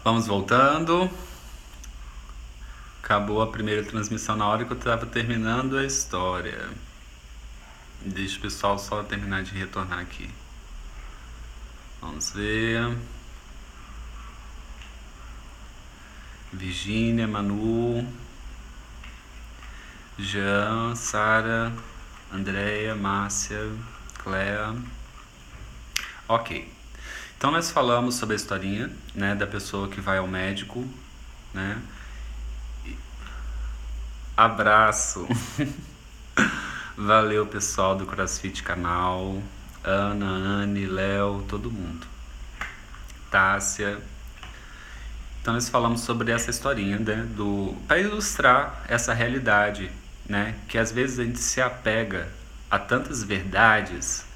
Vamos voltando. Acabou a primeira transmissão na hora que eu estava terminando a história. Deixa o pessoal só terminar de retornar aqui. Vamos ver. Virgínia, Manu, Jean, Sara, Andréia, Márcia, Cléa. Ok. Então nós falamos sobre a historinha, né, da pessoa que vai ao médico, né? Abraço. Valeu, pessoal do CrossFit Canal, Ana, Anne, Léo, todo mundo. Tássia. Então nós falamos sobre essa historinha, né, para ilustrar essa realidade, né, que às vezes a gente se apega a tantas verdades,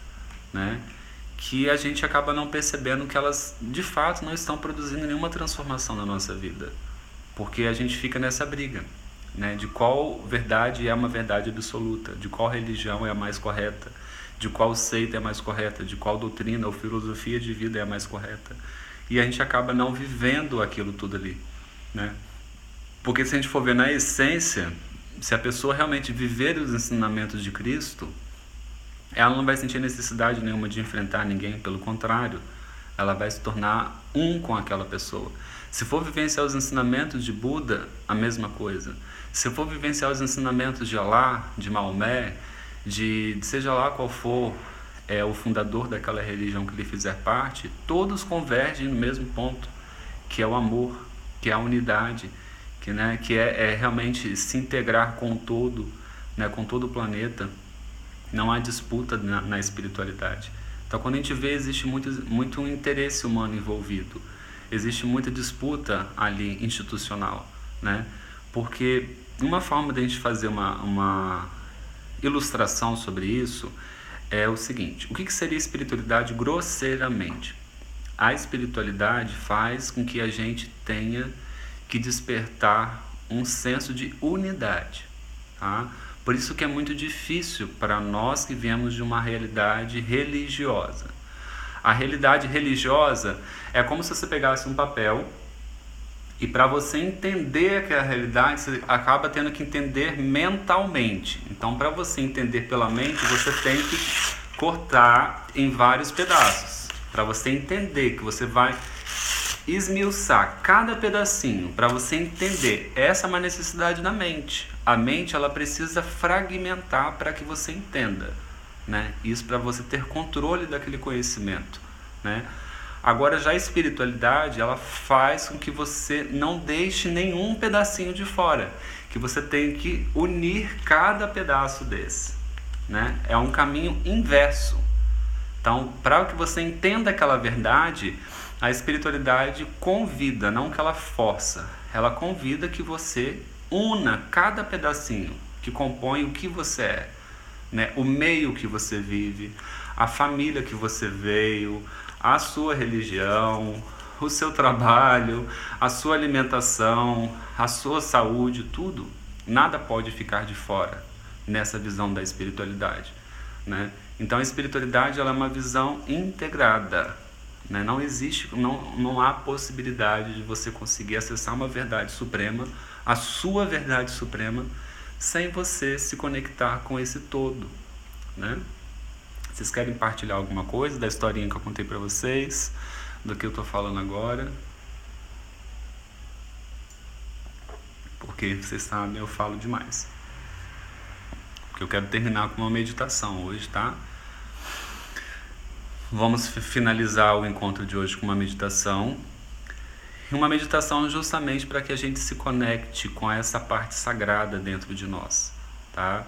né, que a gente acaba não percebendo que elas de fato não estão produzindo nenhuma transformação na nossa vida, porque a gente fica nessa briga, né, de qual verdade é uma verdade absoluta, de qual religião é a mais correta, de qual seita é a mais correta, de qual doutrina ou filosofia de vida é a mais correta. E a gente acaba não vivendo aquilo tudo ali, né? Porque se a gente for ver na essência, se a pessoa realmente viver os ensinamentos de Cristo, ela não vai sentir necessidade nenhuma de enfrentar ninguém, pelo contrário, ela vai se tornar um com aquela pessoa. Se for vivenciar os ensinamentos de Buda, a mesma coisa. Se for vivenciar os ensinamentos de Alá, de Maomé, de seja lá qual for o fundador daquela religião que lhe fizer parte, todos convergem no mesmo ponto, que é o amor, que é a unidade, que é realmente se integrar com o todo, né, com todo o planeta. Não há disputa na espiritualidade. Então, quando a gente vê, existe muito interesse humano envolvido, existe muita disputa ali institucional, né? Porque uma forma de a gente fazer uma ilustração sobre isso é o seguinte: o que seria espiritualidade grosseiramente? A espiritualidade faz com que a gente tenha que despertar um senso de unidade, tá? Por isso que é muito difícil para nós que viemos de uma realidade religiosa. A realidade religiosa é como se você pegasse um papel e para você entender aquela realidade, você acaba tendo que entender mentalmente. Então, para você entender pela mente, você tem que cortar em vários pedaços. Para você entender que você vai esmiuçar cada pedacinho, para você entender. Essa é uma necessidade da mente. A mente, ela precisa fragmentar para que você entenda, né? Isso para você ter controle daquele conhecimento, né? Agora, já a espiritualidade, ela faz com que você não deixe nenhum pedacinho de fora, que você tem que unir cada pedaço desse, né? É um caminho inverso. Então, para que você entenda aquela verdade, a espiritualidade convida, não que ela força. Ela convida que você una cada pedacinho que compõe o que você é, né? O meio que você vive, a família que você veio, a sua religião, o seu trabalho, a sua alimentação, a sua saúde, tudo. Nada pode ficar de fora nessa visão da espiritualidade, né? Então a espiritualidade, ela é uma visão integrada, né? Não existe, não há possibilidade de você conseguir acessar uma verdade suprema, a sua verdade suprema, sem você se conectar com esse todo, né? Vocês querem partilhar alguma coisa da historinha que eu contei para vocês, do que eu estou falando agora? Porque vocês sabem, eu falo demais. Porque eu quero terminar com uma meditação hoje, tá? Vamos finalizar o encontro de hoje com uma meditação. E uma meditação justamente para que a gente se conecte com essa parte sagrada dentro de nós, tá?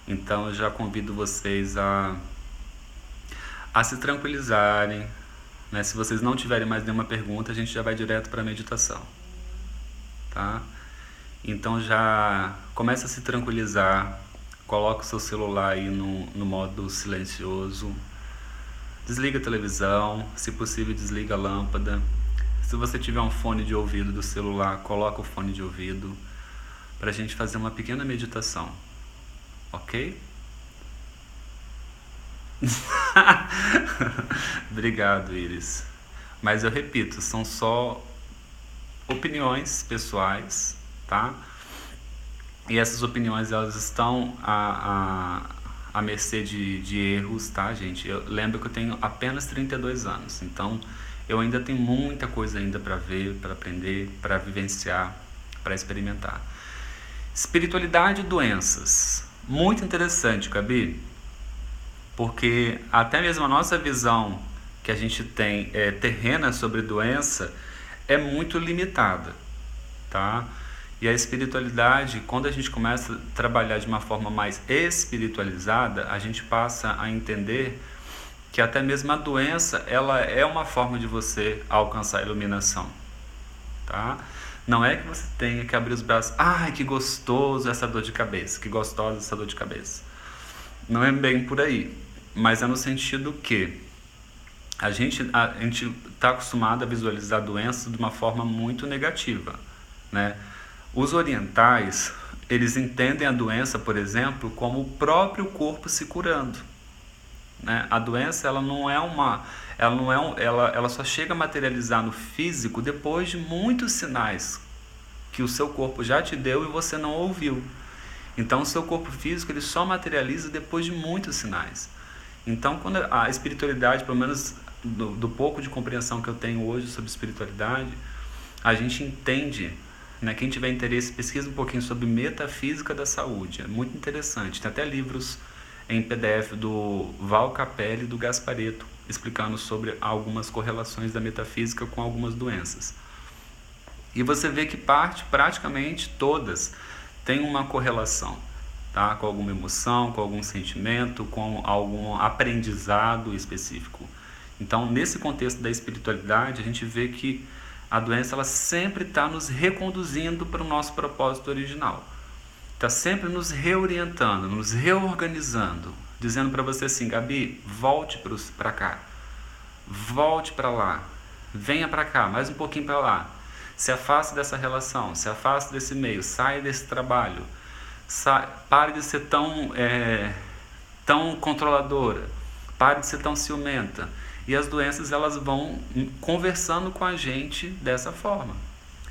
Então eu já convido vocês a se tranquilizarem, né? Se vocês não tiverem mais nenhuma pergunta, a gente já vai direto para a meditação, tá? Então já começa a se tranquilizar, coloca o seu celular aí no modo silencioso, desliga a televisão, se possível desliga a lâmpada. Se você tiver um fone de ouvido do celular, coloca o fone de ouvido para a gente fazer uma pequena meditação, ok? Obrigado, Iris. Mas eu repito, são só opiniões pessoais, tá? E essas opiniões, elas estão à mercê de erros, tá, gente? Eu lembro que eu tenho apenas 32 anos, então eu ainda tenho muita coisa ainda para ver, para aprender, para vivenciar, para experimentar. Espiritualidade e doenças. Muito interessante, Gabi, porque até mesmo a nossa visão que a gente tem terrena sobre doença é muito limitada, tá? E a espiritualidade, quando a gente começa a trabalhar de uma forma mais espiritualizada, a gente passa a entender que até mesmo a doença, ela é uma forma de você alcançar a iluminação, tá? Não é que você tenha que abrir os braços, ai, que gostoso essa dor de cabeça, que gostosa essa dor de cabeça. Não é bem por aí, mas é no sentido que a gente está acostumado a visualizar a doença de uma forma muito negativa, né? Os orientais, eles entendem a doença, por exemplo, como o próprio corpo se curando, né? A doença, ela só chega a materializar no físico depois de muitos sinais que o seu corpo já te deu e você não ouviu. Então, o seu corpo físico, ele só materializa depois de muitos sinais. Então, quando a espiritualidade, pelo menos do pouco de compreensão que eu tenho hoje sobre espiritualidade, a gente entende, né? Quem tiver interesse, pesquisa um pouquinho sobre metafísica da saúde. É muito interessante. Tem até livros em PDF do Val Capelli e do Gasparetto, explicando sobre algumas correlações da metafísica com algumas doenças. E você vê que praticamente todas têm uma correlação, tá? Com alguma emoção, com algum sentimento, com algum aprendizado específico. Então, nesse contexto da espiritualidade, a gente vê que a doença, ela sempre está nos reconduzindo para o nosso propósito original. Está sempre nos reorientando, nos reorganizando, dizendo para você assim, Gabi, volte para cá, volte para lá, venha para cá, mais um pouquinho para lá, se afaste dessa relação, se afaste desse meio, saia desse trabalho, pare de ser tão controladora, pare de ser tão ciumenta. E as doenças, elas vão conversando com a gente dessa forma.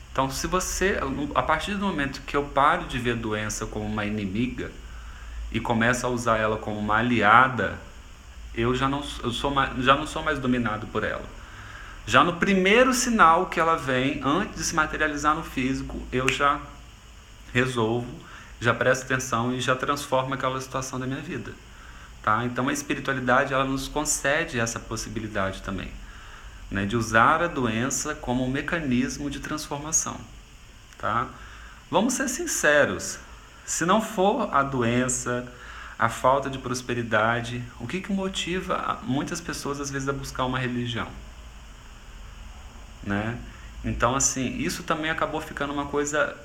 Então, se você, a partir do momento que eu paro de ver a doença como uma inimiga e começo a usar ela como uma aliada, eu já não sou mais dominado por ela. Já no primeiro sinal que ela vem, antes de se materializar no físico, eu já resolvo, já presto atenção e já transformo aquela situação da minha vida. Tá? Então a espiritualidade, ela nos concede essa possibilidade também, né, de usar a doença como um mecanismo de transformação. Tá? Vamos ser sinceros, se não for a doença, a falta de prosperidade, o que motiva muitas pessoas às vezes a buscar uma religião? Né? Então assim, isso também acabou ficando uma coisa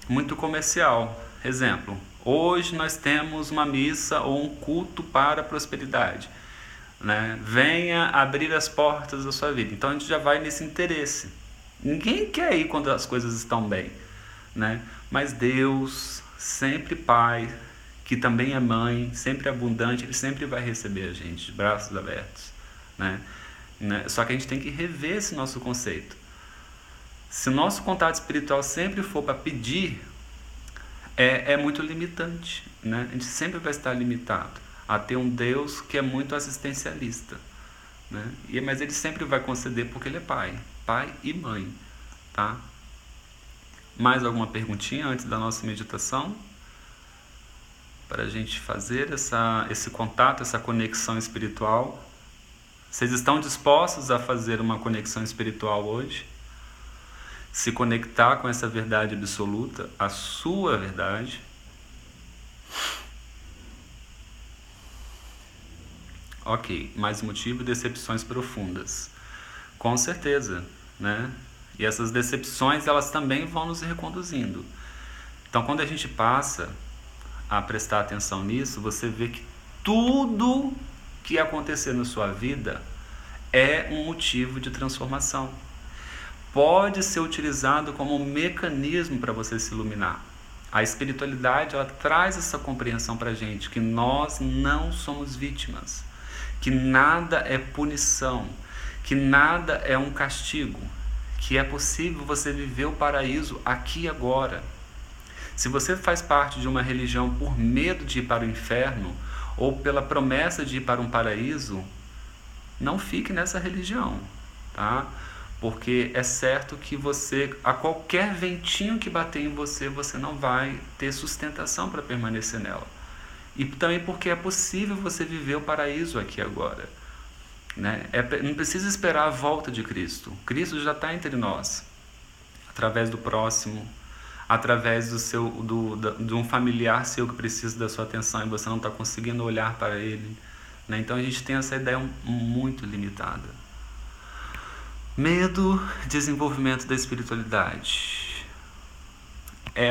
muito comercial. Exemplo, hoje nós temos uma missa ou um culto para a prosperidade, né? Venha abrir as portas da sua vida. Então a gente já vai nesse interesse. Ninguém quer ir quando as coisas estão bem, né? Mas Deus, sempre Pai, que também é Mãe, sempre abundante, Ele sempre vai receber a gente de braços abertos, né? Só que a gente tem que rever esse nosso conceito. Se o nosso contato espiritual sempre for para pedir, é muito limitante, né? A gente sempre vai estar limitado a ter um Deus que é muito assistencialista, né? Mas Ele sempre vai conceder porque Ele é Pai e Mãe, tá? Mais alguma perguntinha antes da nossa meditação? Para a gente fazer esse contato, essa conexão espiritual. Vocês estão dispostos a fazer uma conexão espiritual hoje? Se conectar com essa verdade absoluta, a sua verdade. Ok, mais motivo, decepções profundas. Com certeza, né? E essas decepções, elas também vão nos reconduzindo. Então, quando a gente passa a prestar atenção nisso, você vê que tudo que acontecer na sua vida é um motivo de transformação. Pode ser utilizado como um mecanismo para você se iluminar. A espiritualidade, ela traz essa compreensão para a gente, que nós não somos vítimas, que nada é punição, que nada é um castigo, que é possível você viver o paraíso aqui e agora. Se você faz parte de uma religião por medo de ir para o inferno ou pela promessa de ir para um paraíso, não fique nessa religião, tá? Porque é certo que você, a qualquer ventinho que bater em você, você não vai ter sustentação para permanecer nela. E também porque é possível você viver o paraíso aqui agora, né? Não precisa esperar a volta de Cristo. Cristo já está entre nós, através do próximo, através de um familiar seu que precisa da sua atenção e você não está conseguindo olhar para ele, né? Então a gente tem essa ideia muito limitada. Medo, desenvolvimento da espiritualidade.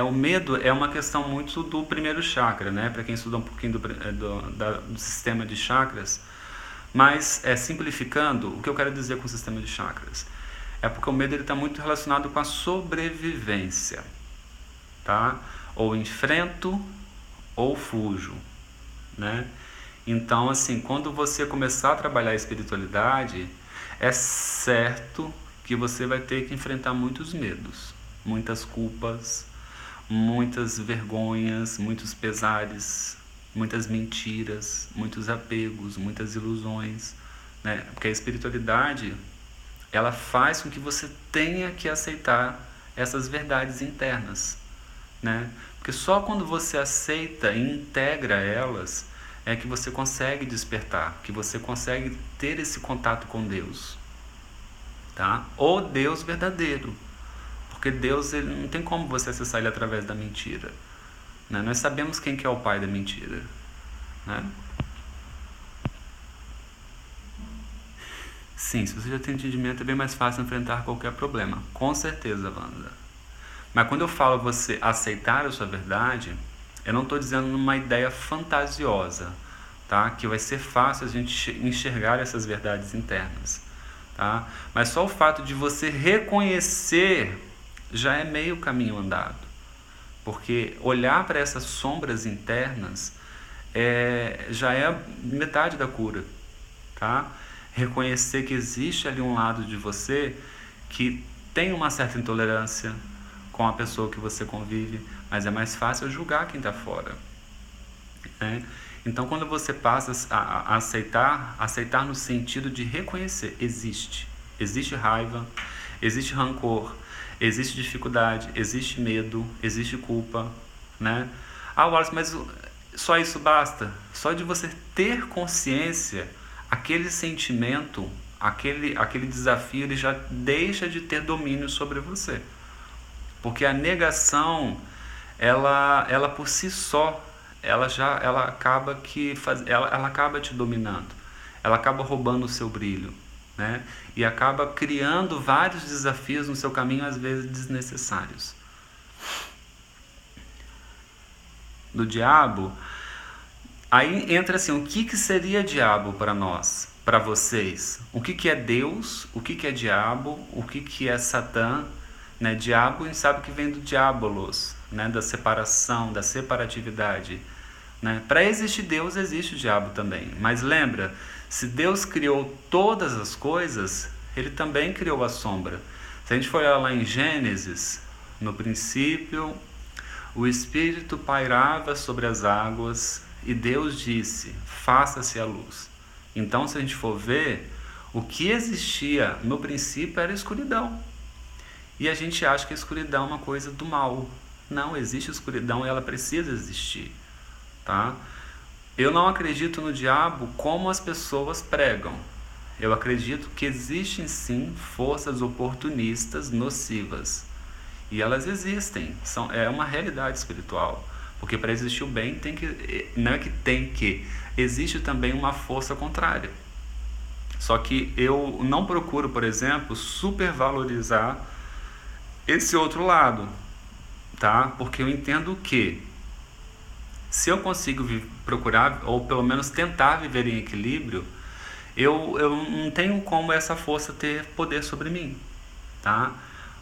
O medo é uma questão muito do primeiro chakra, né? Para quem estuda um pouquinho do sistema de chakras. Mas, simplificando, o que eu quero dizer com o sistema de chakras? É porque o medo está muito relacionado com a sobrevivência, tá? Ou enfrento ou fujo, né? Então, assim, quando você começar a trabalhar a espiritualidade, é certo que você vai ter que enfrentar muitos medos, muitas culpas, muitas vergonhas, muitos pesares, muitas mentiras, muitos apegos, muitas ilusões, né? Porque a espiritualidade, ela faz com que você tenha que aceitar essas verdades internas, né? Porque só quando você aceita e integra elas é que você consegue despertar, que você consegue ter esse contato com Deus, tá? O Deus verdadeiro. Porque Deus, ele não tem como você acessar ele através da mentira, né? Nós sabemos quem que é o pai da mentira, né? Sim, se você já tem entendimento, é bem mais fácil enfrentar qualquer problema. Com certeza, Wanda. Mas quando eu falo você aceitar a sua verdade, eu não estou dizendo numa ideia fantasiosa, tá? Que vai ser fácil a gente enxergar essas verdades internas, tá? Mas só o fato de você reconhecer já é meio caminho andado. Porque olhar para essas sombras internas já é metade da cura, tá? Reconhecer que existe ali um lado de você que tem uma certa intolerância com a pessoa que você convive, mas é mais fácil julgar quem está fora, né? Então, quando você passa a aceitar no sentido de reconhecer, existe raiva, existe rancor, existe dificuldade, existe medo, existe culpa, né? Wallace, mas só isso basta? Só de você ter consciência, aquele sentimento, aquele desafio, ele já deixa de ter domínio sobre você. Porque a negação, ela por si só, ela acaba ela acaba te dominando. Ela acaba roubando o seu brilho, né? E acaba criando vários desafios no seu caminho, às vezes desnecessários. Do diabo, aí entra assim, o que seria diabo para nós, para vocês? O que é Deus? O que é diabo? O que é Satã? Né? Diabo, a gente sabe que vem do diabolos, né? Da separação, da separatividade, né? Para existir Deus, existe o diabo também. Mas lembra, se Deus criou todas as coisas, ele também criou a sombra. Se a gente for olhar lá em Gênesis, no princípio, o Espírito pairava sobre as águas e Deus disse, faça-se a luz. Então, se a gente for ver, o que existia no princípio era a escuridão. E a gente acha que a escuridão é uma coisa do mal. Não, existe escuridão e ela precisa existir, tá? Eu não acredito no diabo como as pessoas pregam. Eu acredito que existem sim forças oportunistas nocivas. E elas existem, é uma realidade espiritual. Porque para existir o bem não é que tem que, existe também uma força contrária. Só que eu não procuro, por exemplo, supervalorizar esse outro lado, tá? Porque eu entendo que se eu consigo procurar, ou pelo menos tentar viver em equilíbrio, eu não tenho como essa força ter poder sobre mim, tá?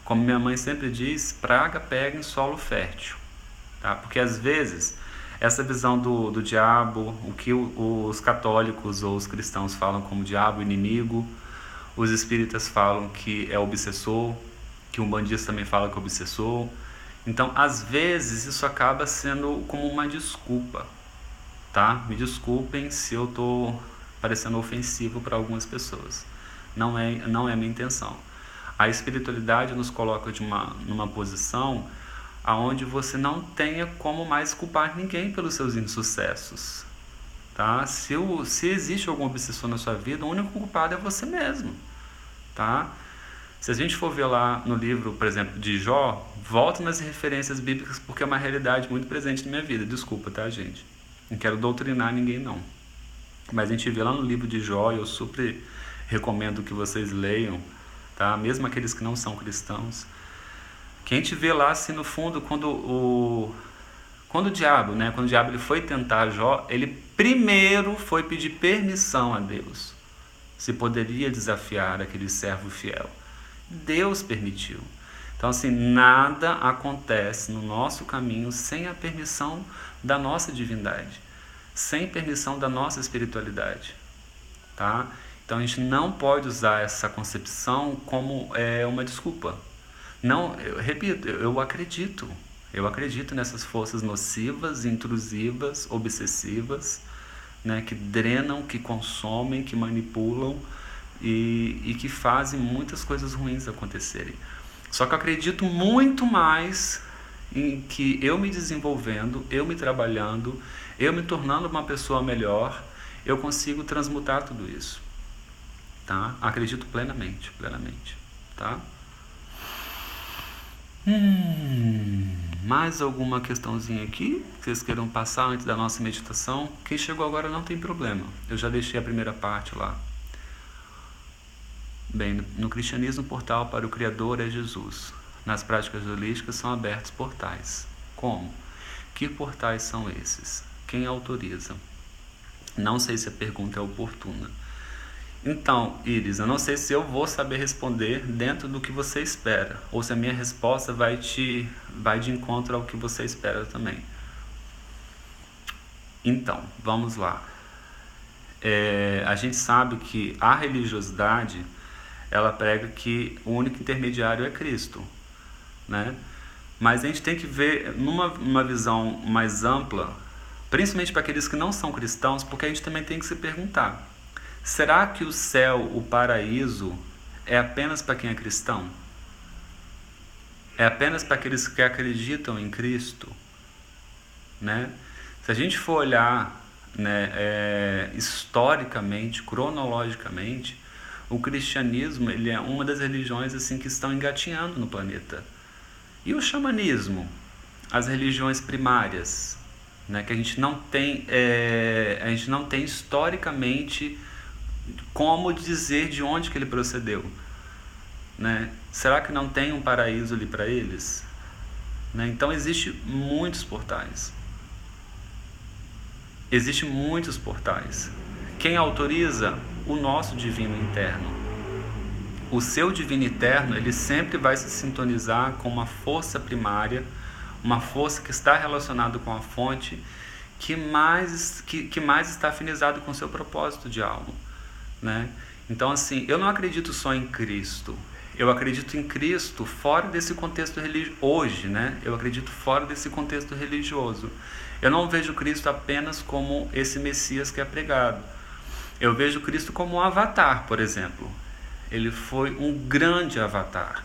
Como minha mãe sempre diz, praga pega em solo fértil, tá? Porque às vezes essa visão do diabo, o que os católicos ou os cristãos falam como diabo inimigo, os espíritas falam que é obsessor, que um bandista também fala que é obsessor. Então, às vezes, isso acaba sendo como uma desculpa, tá? Me desculpem se eu tô parecendo ofensivo para algumas pessoas. Não é a minha intenção. A espiritualidade nos coloca numa posição aonde você não tenha como mais culpar ninguém pelos seus insucessos, tá? Se existe algum obsessor na sua vida, o único culpado é você mesmo, tá? Se a gente for ver lá no livro, por exemplo, de Jó, volta nas referências bíblicas porque é uma realidade muito presente na minha vida. Desculpa, tá, gente? Não quero doutrinar ninguém, não. Mas a gente vê lá no livro de Jó, e eu super recomendo que vocês leiam, tá? Mesmo aqueles que não são cristãos. Que a gente vê lá, assim, no fundo, quando o diabo, né? Quando o diabo ele foi tentar Jó, ele primeiro foi pedir permissão a Deus. Se poderia desafiar aquele servo fiel. Deus permitiu. Então, assim, nada acontece no nosso caminho sem a permissão da nossa divindade, sem permissão da nossa espiritualidade, tá? Então, a gente não pode usar essa concepção como uma desculpa. Não, eu repito, eu acredito nessas forças nocivas, intrusivas, obsessivas, né, que drenam, que consomem, que manipulam e que fazem muitas coisas ruins acontecerem. Só que eu acredito muito mais em que eu me desenvolvendo, eu me trabalhando, eu me tornando uma pessoa melhor, eu consigo transmutar tudo isso, tá? Acredito plenamente, tá? Mais alguma questãozinha aqui que vocês queiram passar antes da nossa meditação? Quem chegou agora não tem problema, eu já deixei a primeira parte lá. Bem, no cristianismo, o portal para o Criador é Jesus. Nas práticas holísticas são abertos portais. Como? Que portais são esses? Quem autoriza? Não sei se a pergunta é oportuna. Então, Iris, eu não sei se eu vou saber responder dentro do que você espera, ou se a minha resposta vai de encontro ao que você espera também. Então, vamos lá. A gente sabe que a religiosidade ela prega que o único intermediário é Cristo, né? Mas a gente tem que ver numa visão mais ampla, principalmente para aqueles que não são cristãos, porque a gente também tem que se perguntar: será que o céu, o paraíso, é apenas para quem é cristão? É apenas para aqueles que acreditam em Cristo, né? Se a gente for olhar, né, historicamente, cronologicamente, o cristianismo ele é uma das religiões assim que estão engatinhando no planeta. E o xamanismo, as religiões primárias, né, que a gente não tem historicamente como dizer de onde que ele procedeu, né? Será que não tem um paraíso ali para eles? Né? Então existem muitos portais. Quem autoriza? O nosso divino interno. O seu divino interno, ele sempre vai se sintonizar com uma força primária, uma força que está relacionada com a fonte, que mais está afinizado com o seu propósito de alma, né? Então, assim, eu não acredito só em Cristo. Eu acredito em Cristo fora desse contexto religioso. Hoje, né? Eu acredito fora desse contexto religioso. Eu não vejo Cristo apenas como esse Messias que é pregado. Eu vejo Cristo como um avatar, por exemplo. Ele foi um grande avatar,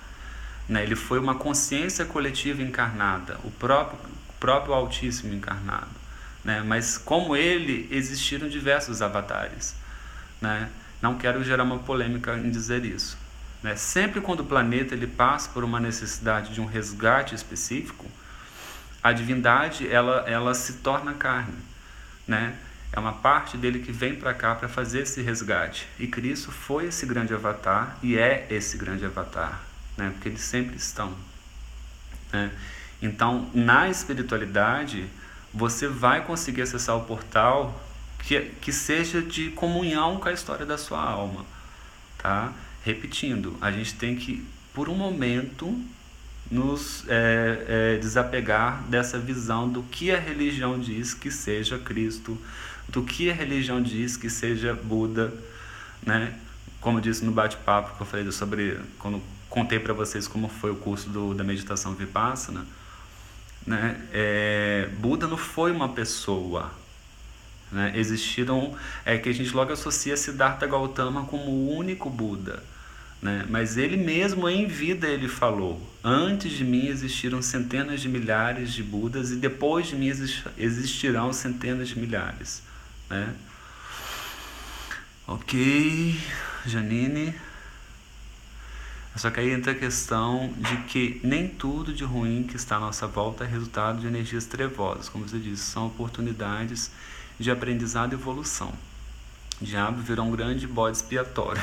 né? Ele foi uma consciência coletiva encarnada, o próprio Altíssimo encarnado, né? Mas como ele, existiram diversos avatares, né? Não quero gerar uma polêmica em dizer isso, né? Sempre quando o planeta ele passa por uma necessidade de um resgate específico, a divindade ela se torna carne, né? É uma parte dele que vem para cá para fazer esse resgate. E Cristo foi esse grande avatar e é esse grande avatar, né? Porque eles sempre estão, né? Então, na espiritualidade, você vai conseguir acessar o portal que seja de comunhão com a história da sua alma, tá? Repetindo, a gente tem que, por um momento, nos desapegar dessa visão do que a religião diz que seja Cristo, do que a religião diz que seja Buda, né? como eu disse no bate-papo que eu falei sobre, quando contei para vocês como foi o curso da meditação Vipassana, né? Buda não foi uma pessoa, né? Existiram, que a gente logo associa Siddhartha Gautama como o único Buda, né? Mas ele mesmo em vida ele falou: antes de mim existiram centenas de milhares de Budas e depois de mim existirão centenas de milhares, né? Ok, Janine. Só que aí entra a questão de que nem tudo de ruim que está à nossa volta é resultado de energias trevosas. Como você disse, são oportunidades de aprendizado e evolução. O diabo virou um grande bode expiatório.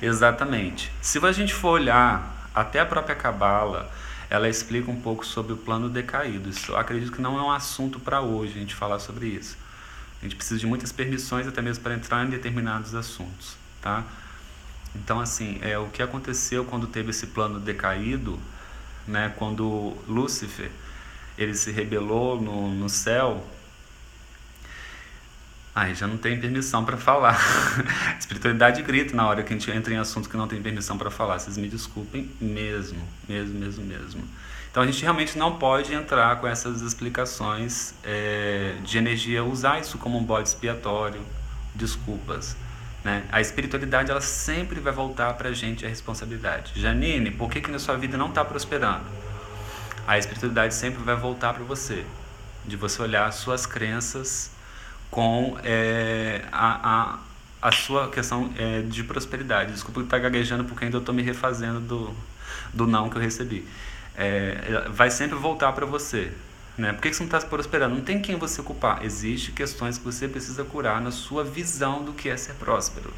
Exatamente. Se a gente for olhar até a própria Cabala, ela explica um pouco sobre o plano decaído. Isso eu acredito que não é um assunto para hoje a gente falar sobre isso. A gente precisa de muitas permissões até mesmo para entrar em determinados assuntos, tá? Então, assim, o que aconteceu quando teve esse plano decaído, né, quando Lúcifer ele se rebelou no céu. Aí já não tem permissão para falar. A espiritualidade grita na hora que a gente entra em assunto que não tem permissão para falar. Vocês me desculpem mesmo. Então a gente realmente não pode entrar com essas explicações de energia, usar isso como um bode expiatório, desculpas. Né? A espiritualidade ela sempre vai voltar para a gente a responsabilidade. Janine, por que na sua vida não está prosperando? A espiritualidade sempre vai voltar para você, de você olhar as suas crenças com a sua questão de prosperidade. Desculpa estar gaguejando porque ainda estou me refazendo do não que eu recebi. Vai sempre voltar para você. Né? Por que você não está prosperando? Não tem quem você culpar. Existem questões que você precisa curar na sua visão do que é ser próspero.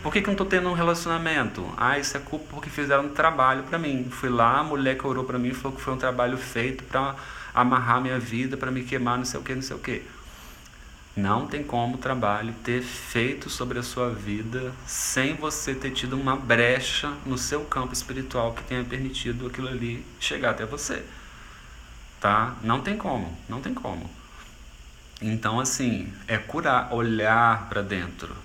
Por que eu não estou tendo um relacionamento? Isso é culpa porque fizeram um trabalho para mim. Fui lá, a mulher que orou para mim falou que foi um trabalho feito para amarrar minha vida, para me queimar, não sei o que. Não tem como o trabalho ter feito sobre a sua vida sem você ter tido uma brecha no seu campo espiritual que tenha permitido aquilo ali chegar até você. Tá? Não tem como. Então, assim, curar, olhar para dentro.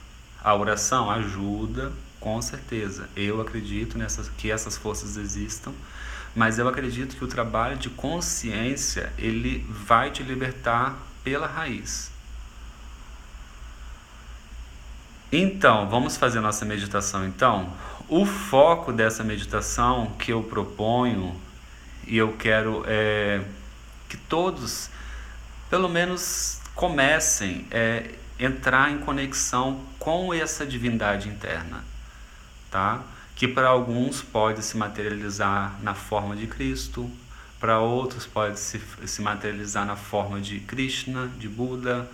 A oração ajuda, com certeza. Eu acredito que essas forças existam, mas eu acredito que o trabalho de consciência, ele vai te libertar pela raiz. Então, vamos fazer nossa meditação então? O foco dessa meditação que eu proponho, e eu quero que todos, pelo menos, comecem a entrar em conexão com essa divindade interna, tá? Que para alguns pode se materializar na forma de Cristo, para outros pode se materializar na forma de Krishna, de Buda,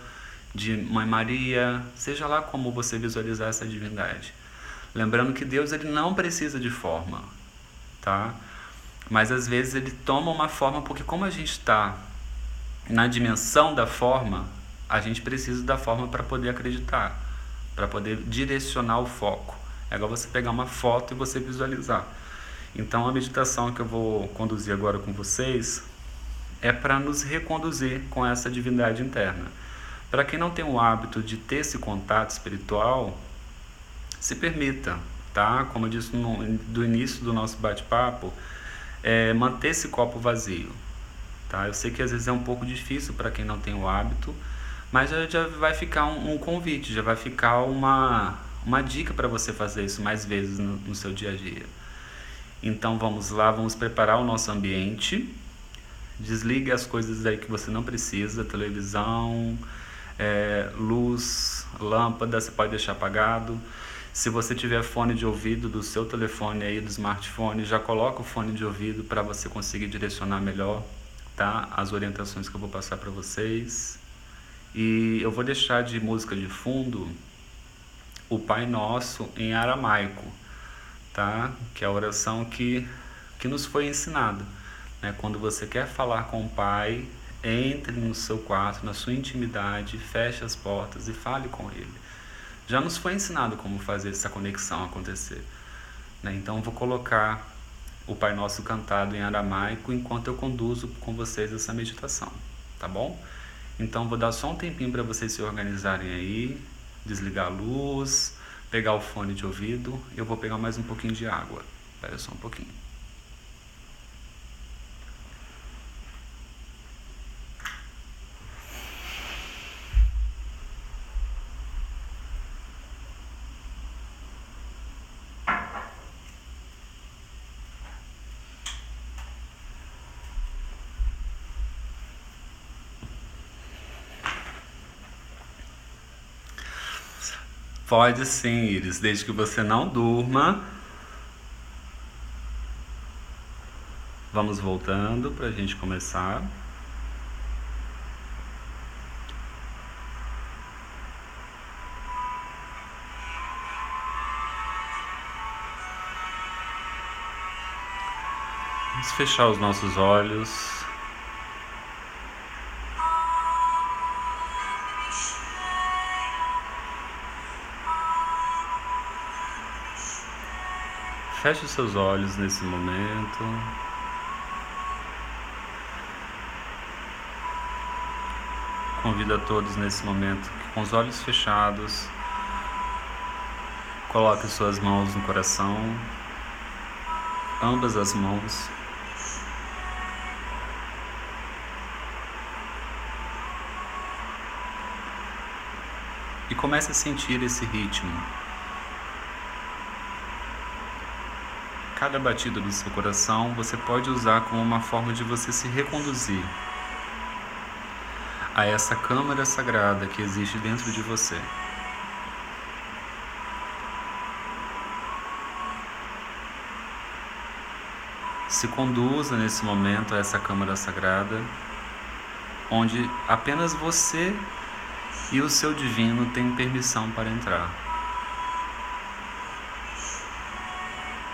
de Mãe Maria, seja lá como você visualizar essa divindade. Lembrando que Deus ele não precisa de forma, tá? Mas às vezes ele toma uma forma porque como a gente está na dimensão da forma, a gente precisa da forma para poder acreditar, para poder direcionar o foco. É igual você pegar uma foto e você visualizar. Então a meditação que eu vou conduzir agora com vocês é para nos reconduzir com essa divindade interna. Para quem não tem o hábito de ter esse contato espiritual, se permita, tá? Como eu disse do início do nosso bate-papo, manter esse copo vazio, tá? Eu sei que às vezes é um pouco difícil para quem não tem o hábito, mas já vai ficar um convite, já vai ficar uma dica para você fazer isso mais vezes no seu dia a dia. Então vamos lá, vamos preparar o nosso ambiente. Desligue as coisas aí que você não precisa, televisão, luz, lâmpada, você pode deixar apagado. Se você tiver fone de ouvido do seu telefone aí, do smartphone, já coloca o fone de ouvido para você conseguir direcionar melhor, tá? As orientações que eu vou passar para vocês. E eu vou deixar de música de fundo o Pai Nosso em aramaico, tá? Que é a oração que nos foi ensinada, né? Quando você quer falar com o Pai, entre no seu quarto, na sua intimidade, feche as portas e fale com Ele. Já nos foi ensinado como fazer essa conexão acontecer, né? Então eu vou colocar o Pai Nosso cantado em aramaico enquanto eu conduzo com vocês essa meditação, tá bom? Então vou dar só um tempinho para vocês se organizarem aí, desligar a luz, pegar o fone de ouvido, eu vou pegar mais um pouquinho de água. Espera só um pouquinho. Pode sim, Iris, desde que você não durma. Vamos voltando para a gente começar. Vamos fechar os nossos olhos. Feche os seus olhos nesse momento. Convido a todos nesse momento que, com os olhos fechados, coloque suas mãos no coração, ambas as mãos. E comece a sentir esse ritmo. Cada batida do seu coração você pode usar como uma forma de você se reconduzir a essa câmara sagrada que existe dentro de você. Se conduza nesse momento a essa câmara sagrada, onde apenas você e o seu divino têm permissão para entrar.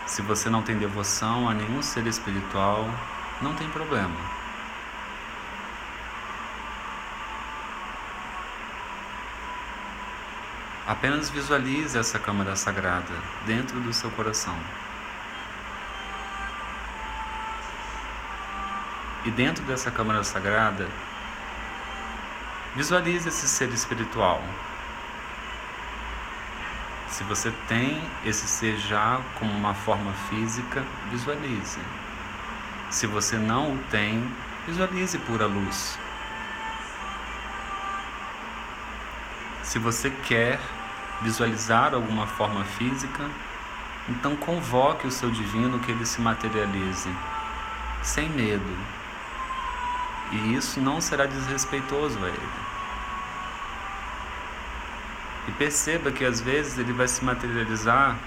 Se você não tem devoção a nenhum ser espiritual, não tem problema. Apenas visualize essa câmara sagrada dentro do seu coração. E dentro dessa câmara sagrada, visualize esse ser espiritual. Se você tem esse ser já como uma forma física, visualize. Se você não o tem, visualize pura luz. Se você quer visualizar alguma forma física, então convoque o seu divino que ele se materialize, sem medo. E isso não será desrespeitoso a ele. E perceba que às vezes ele vai se materializar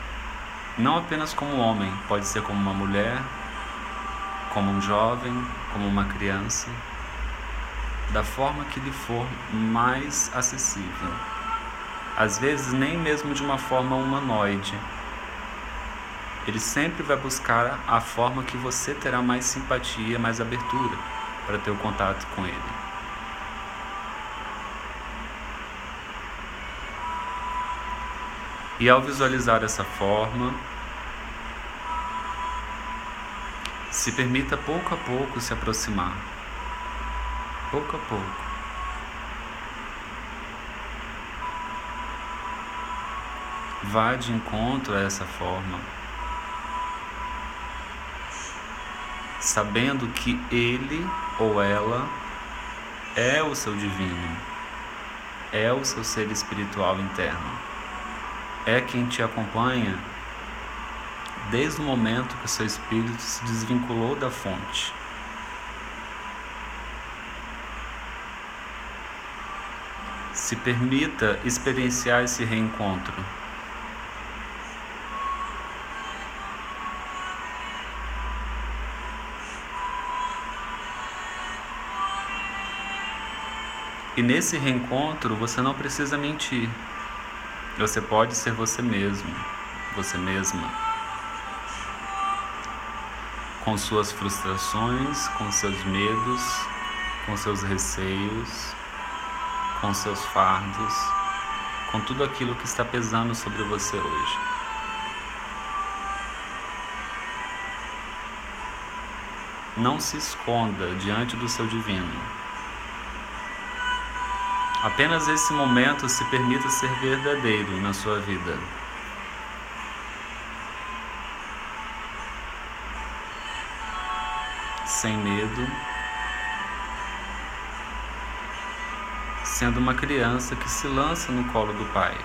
não apenas como homem, pode ser como uma mulher, como um jovem, como uma criança, da forma que lhe for mais acessível. Às vezes nem mesmo de uma forma humanoide. Ele sempre vai buscar a forma que você terá mais simpatia, mais abertura para ter o contato com ele. E ao visualizar essa forma, se permita pouco a pouco se aproximar. Pouco a pouco. Vá de encontro a essa forma, sabendo que ele ou ela é o seu divino, é o seu ser espiritual interno. É quem te acompanha desde o momento que o seu espírito se desvinculou da fonte. Se permita experienciar esse reencontro. E nesse reencontro você não precisa mentir. Você pode ser você mesmo, você mesma, com suas frustrações, com seus medos, com seus receios, com seus fardos, com tudo aquilo que está pesando sobre você hoje. Não se esconda diante do seu divino. Apenas esse momento se permita ser verdadeiro na sua vida. sem medo, sendo uma criança que se lança no colo do pai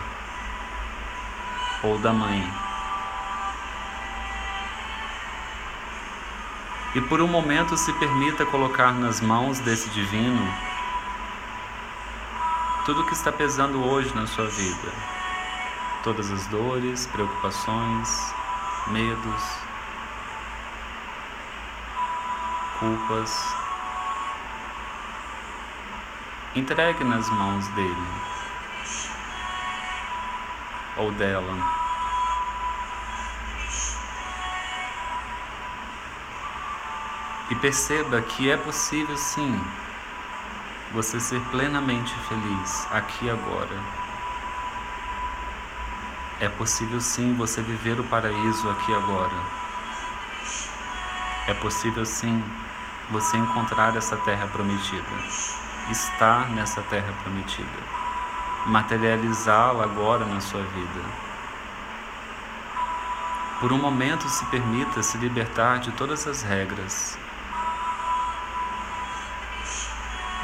ou da mãe. E por um momento se permita colocar nas mãos desse divino tudo que está pesando hoje na sua vida. Todas as dores, preocupações, medos, culpas. Entregue nas mãos dele ou dela. E perceba que é possível sim você ser plenamente feliz aqui e agora. É possível sim você viver o paraíso aqui e agora. É possível sim você encontrar essa terra prometida, estar nessa terra prometida, materializá-la agora na sua vida. Por um momento se permita se libertar de todas as regras,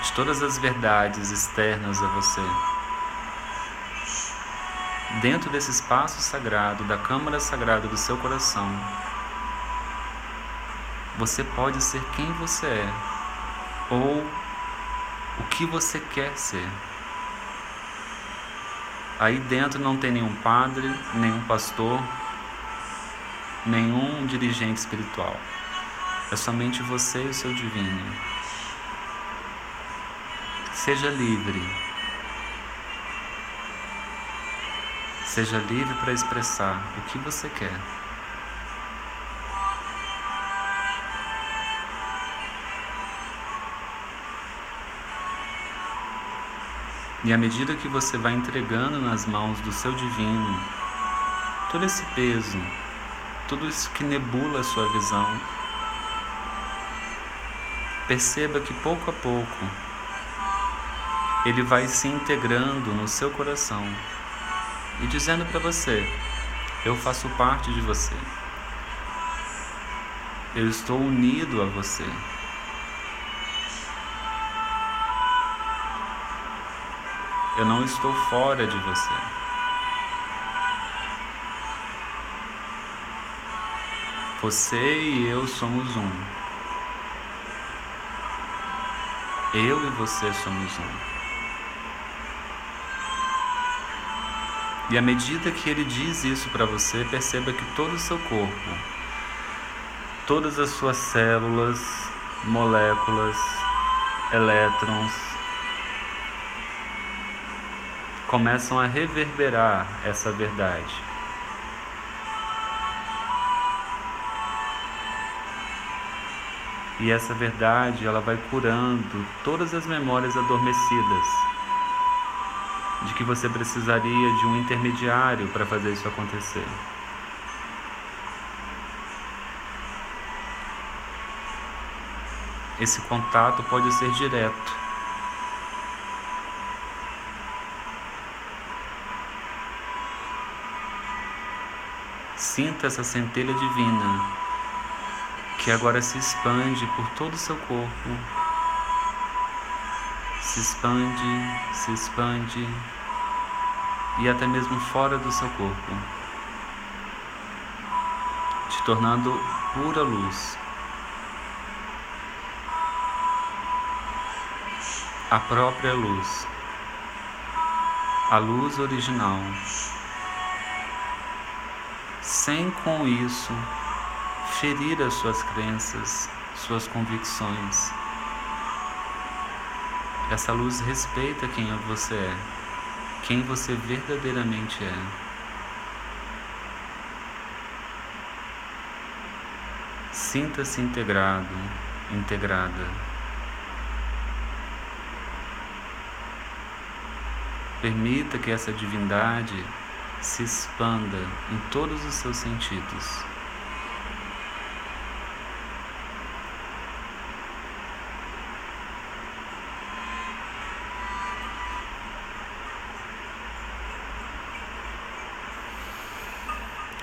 de todas as verdades externas a você. Dentro desse espaço sagrado, da câmara sagrada do seu coração, você pode ser quem você é, ou o que você quer ser. Aí dentro não tem nenhum padre, nenhum pastor, nenhum dirigente espiritual. É somente você e o seu divino. Seja livre. Seja livre para expressar o que você quer. E à medida que você vai entregando nas mãos do seu divino todo esse peso, tudo isso que nebula a sua visão, perceba que pouco a pouco ele vai se integrando no seu coração e dizendo para você: eu faço parte de você, eu estou unido a você. Eu não estou fora de você. Você e eu somos um. Eu e você somos um. E à medida que ele diz isso para você, perceba que todo o seu corpo, todas as suas células, moléculas, elétrons, começam a reverberar essa verdade. E essa verdade, ela vai curando todas as memórias adormecidas de que você precisaria de um intermediário para fazer isso acontecer. Esse contato pode ser direto. Sinta essa centelha divina que agora se expande por todo o seu corpo. Se expande e até mesmo fora do seu corpo, te tornando pura luz. A própria luz, a luz original, sem com isso ferir as suas crenças, suas convicções. Essa luz respeita quem você é, quem você verdadeiramente é. Sinta-se integrado, integrada. Permita que essa divindade se expanda em todos os seus sentidos.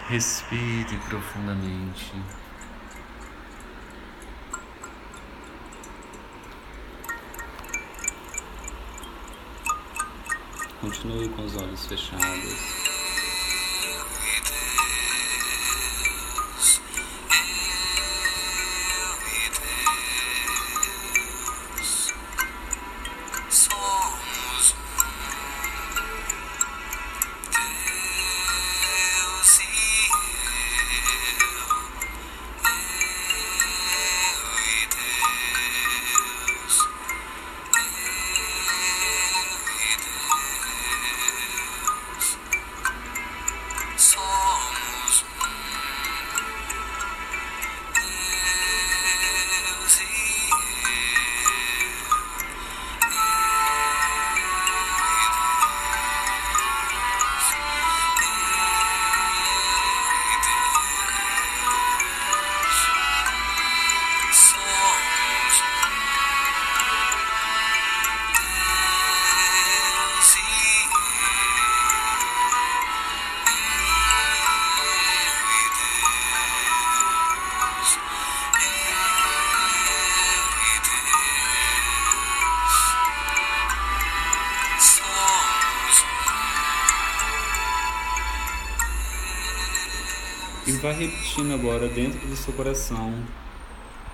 Respire profundamente. Continue com os olhos fechados. E vai repetindo agora dentro do seu coração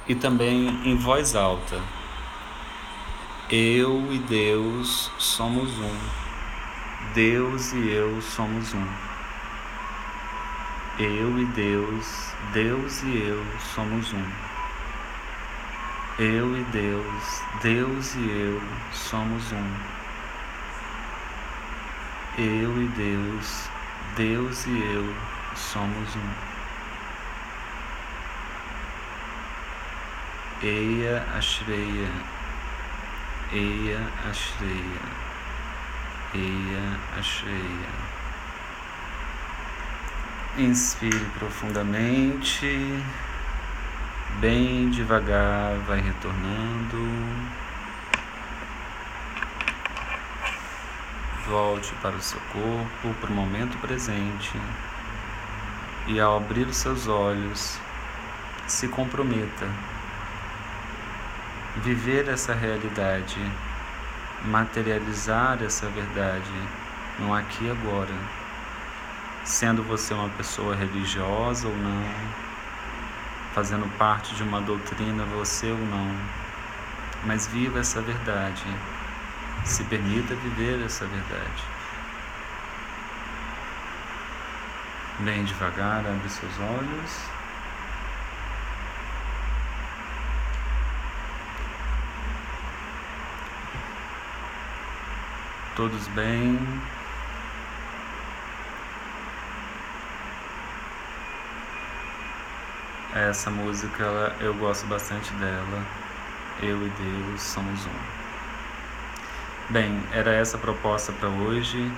e também em voz alta. Eu e Deus somos um. Deus e eu somos um. Eu e Deus, Deus e eu somos um. Eu e Deus, Deus e eu somos um. Eu e Deus, Deus e eu somos um. Eia Ashreya, Eia Ashreya, Eia Ashreya. Inspire profundamente, bem devagar, vai retornando. Volte para o seu corpo, para o momento presente. E ao abrir os seus olhos, se comprometa. Viver essa realidade, materializar essa verdade no aqui e agora, sendo você uma pessoa religiosa ou não, fazendo parte de uma doutrina você ou não, mas viva essa verdade, se permita viver essa verdade. Bem devagar, abre seus olhos. Todos bem? Essa música eu gosto bastante dela. Eu e Deus somos um. Bem, era essa a proposta para hoje.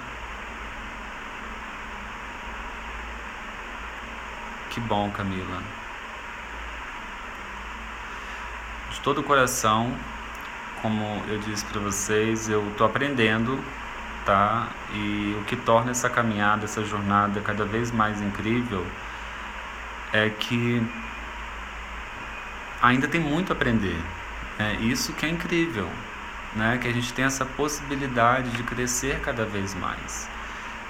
Que bom, Camila. De todo o coração, como eu disse para vocês, eu estou aprendendo, tá? E o que torna essa caminhada, essa jornada cada vez mais incrível é que ainda tem muito a aprender. Isso que é incrível, né? Que a gente tem essa possibilidade de crescer cada vez mais,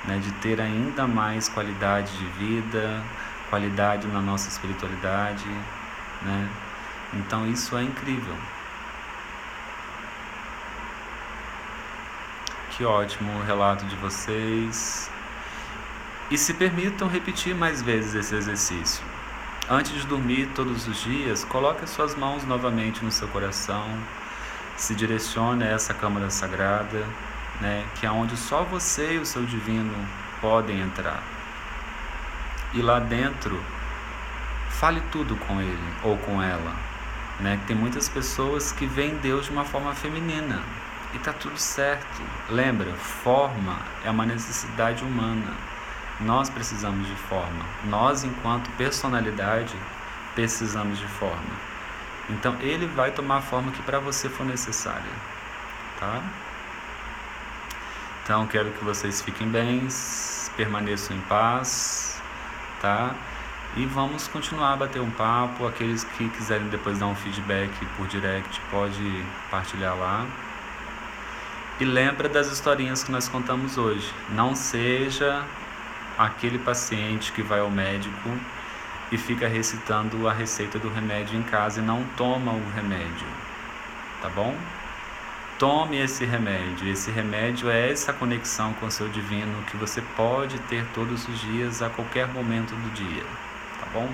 né? De ter ainda mais qualidade de vida, qualidade na nossa espiritualidade, né? Então isso é incrível. Que ótimo o relato de vocês. E se permitam repetir mais vezes esse exercício. Antes de dormir todos os dias, coloque as suas mãos novamente no seu coração. Se direcione a essa câmara sagrada, né, que é onde só você e o seu divino podem entrar. E lá dentro, fale tudo com ele ou com ela, né? Tem muitas pessoas que veem Deus de uma forma feminina. E tá tudo certo. Lembra, forma é uma necessidade humana. Nós precisamos de forma. Nós, enquanto personalidade, precisamos de forma. Então, ele vai tomar a forma que para você for necessária, tá? Então, quero que vocês fiquem bem, permaneçam em paz, tá? E vamos continuar a bater um papo. Aqueles que quiserem depois dar um feedback por direct, pode partilhar lá. E lembra das historinhas que nós contamos hoje. Não seja aquele paciente que vai ao médico e fica recitando a receita do remédio em casa e não toma o remédio, tá bom? Tome esse remédio. Esse remédio é essa conexão com o seu divino que você pode ter todos os dias, a qualquer momento do dia, tá bom?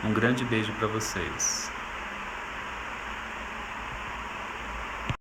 Um grande beijo para vocês.